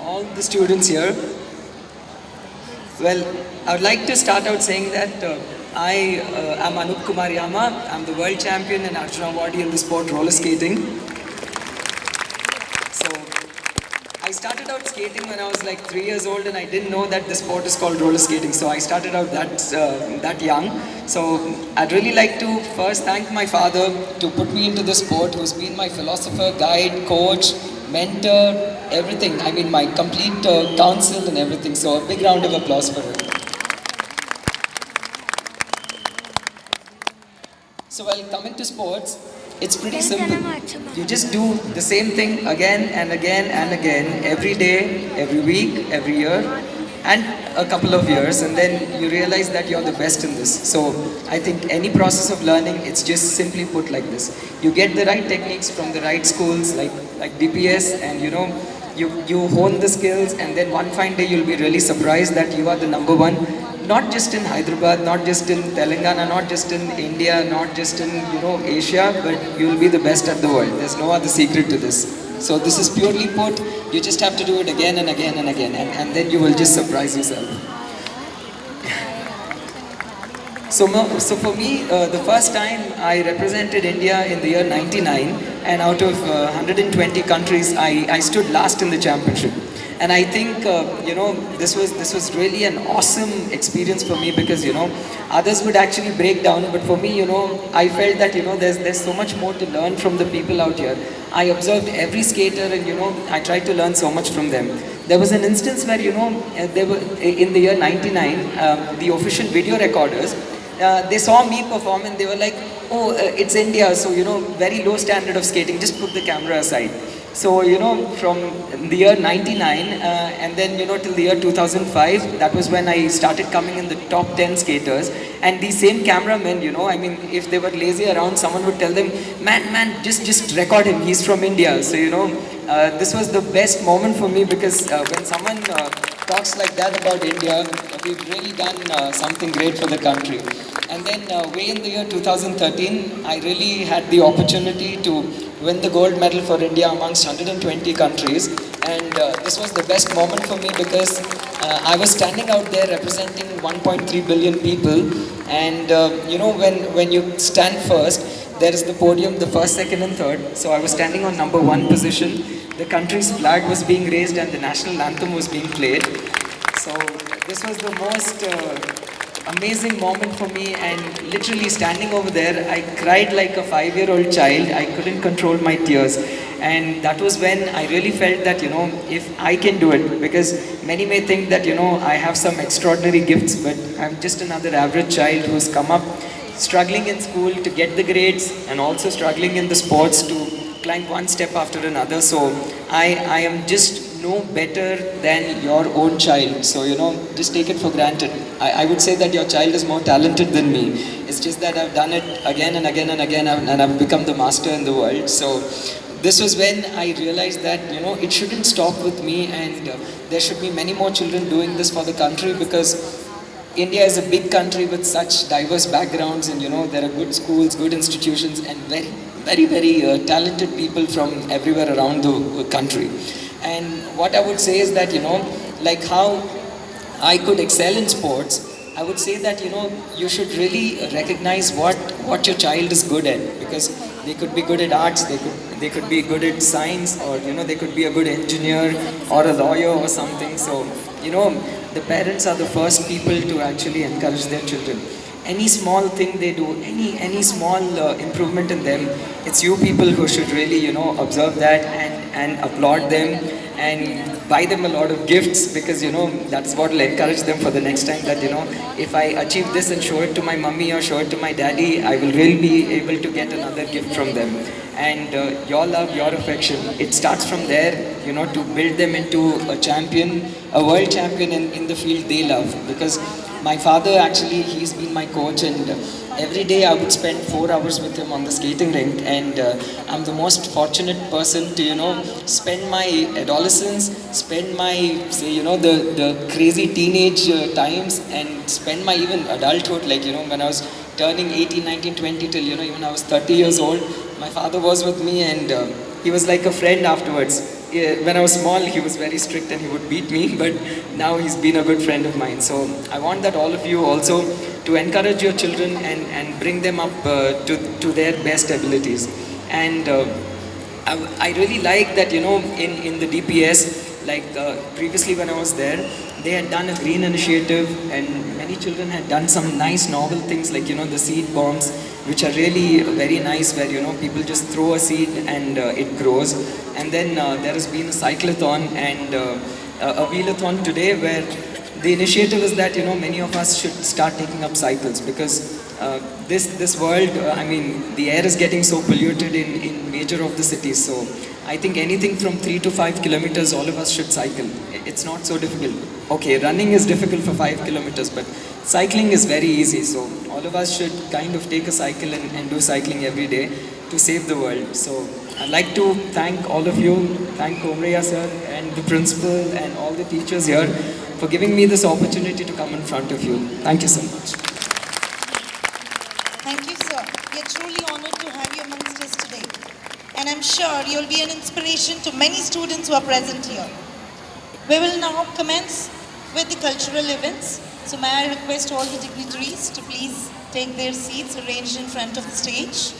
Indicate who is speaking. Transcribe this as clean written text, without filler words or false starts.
Speaker 1: all the students here. Well, I would like to start out saying that I am Anup Kumar Yama. I'm the world champion and Nacharam awardee in the sport roller skating. So I started out skating when I was like 3 years old, and I didn't know that the sport is called roller skating. So I started out that young. So I'd really like to first thank my father to put me into the sport, who's been my philosopher, guide, coach, mentor, everything. I mean, my complete counsel and everything. So a big round of applause for him. So while coming to sports, it's pretty simple. You just do the same thing again and again and again, every day, every week, every year, and a couple of years, and then you realize that you're the best in this. So I think any process of learning, it's just simply put like this. You get the right techniques from the right schools like DPS, and you hone the skills, and then one fine day you'll be really surprised that you are the number one, not just in Hyderabad, not just in Telangana, not just in India, not just in Asia, but you'll be the best at the world. There's no other secret to this. So this is purely put, you just have to do it again and again and again, and then you will just surprise yourself. So for me, the first time I represented India in the year '99, and out of 120 countries, I stood last in the championship. And I think this was really an awesome experience for me, because others would actually break down, but for me, I felt that there's so much more to learn from the people out here. I observed every skater, and I tried to learn so much from them. There was an instance where they were in the year '99, the official video recorders. They saw me perform, and they were like, "Oh, it's India, so very low standard of skating. Just put the camera aside." So from the year '99 and then till the year 2005, that was when I started coming in the top 10 skaters. And these same cameramen, I mean, if they were lazy around, someone would tell them, "Man, just record him. He's from India." So this was the best moment for me, because when someone talks like that about India, we've really done something great for the country. And then way in the year 2013, I really had the opportunity to win the gold medal for India amongst 120 countries. And this was the best moment for me, because I was standing out there representing 1.3 billion people. And when you stand first, there is the podium, the first, second and third. So I was standing on number 1 position. The country's flag was being raised and the national anthem was being played. So this was the most amazing moment for me, and literally standing over there, I cried like a 5-year-old child. I couldn't control my tears, and that was when I really felt that if I can do it, because many may think that I have some extraordinary gifts, but I'm just another average child who's come up struggling in school to get the grades, and also struggling in the sports to climb one step after another. So I am just no better than your own child. So just take it for granted. I would say that your child is more talented than me. It's just that I've done it again and again and again, and I've become the master in the world. So this was when I realized that it shouldn't stop with me, and there should be many more children doing this for the country, because India is a big country with such diverse backgrounds, and there are good schools, good institutions, and very, very, very talented people from everywhere around the country. And what I would say is that like how I could excel in sports, I would say that you should really recognize what your child is good at, because they could be good at arts, they could be good at science, or they could be a good engineer or a lawyer or something. So the parents are the first people to actually encourage their children. Any small thing they do, any small improvement in them, it's you people who should really observe that and applaud them and buy them a lot of gifts, because that's what will encourage them for the next time, that if I achieve this and show it to my mummy or show it to my daddy, I will really be able to get another gift from them. And your love, your affection, it starts from there, to build them into a champion, a world champion in the field they love. Because my father, actually, he's been my coach, and every day I would spend 4 hours with him on the skating rink. And I'm the most fortunate person to spend my adolescence, spend my the crazy teenage times, and spend my even adulthood, like when I was turning 18, 19, 20 till even I was 30 years old. My father was with me, and he was like a friend afterwards. when I was small, he was very strict and he would beat me, but now he's been a good friend of mine. So I want that all of you also to encourage your children and bring them up to their best abilities. And I really like that, in the DPS, like previously when I was there, they had done a green initiative and many children had done some nice novel things like, the seed bombs, which are really very nice where, people just throw a seed and it grows. And then there has been a cyclothon and a wheelathon today where the initiative is that, many of us should start taking up cycles because this world, the air is getting so polluted in major of the cities. So I think anything from 3 to 5 kilometers, all of us should cycle. It's not so difficult. Okay, running is difficult for 5 kilometers, but cycling is very easy. So all of us should kind of take a cycle and do cycling every day to save the world. So I'd like to thank all of you, thank Komreya sir and the principal and all the teachers here for giving me this opportunity to come in front of you. Thank you so much.
Speaker 2: Thank you, sir. We are truly honored to have you amongst us today. And I'm sure you'll be an inspiration to many students who are present here. We will now commence with the cultural events. So may I request all the dignitaries to please take their seats arranged in front of the stage.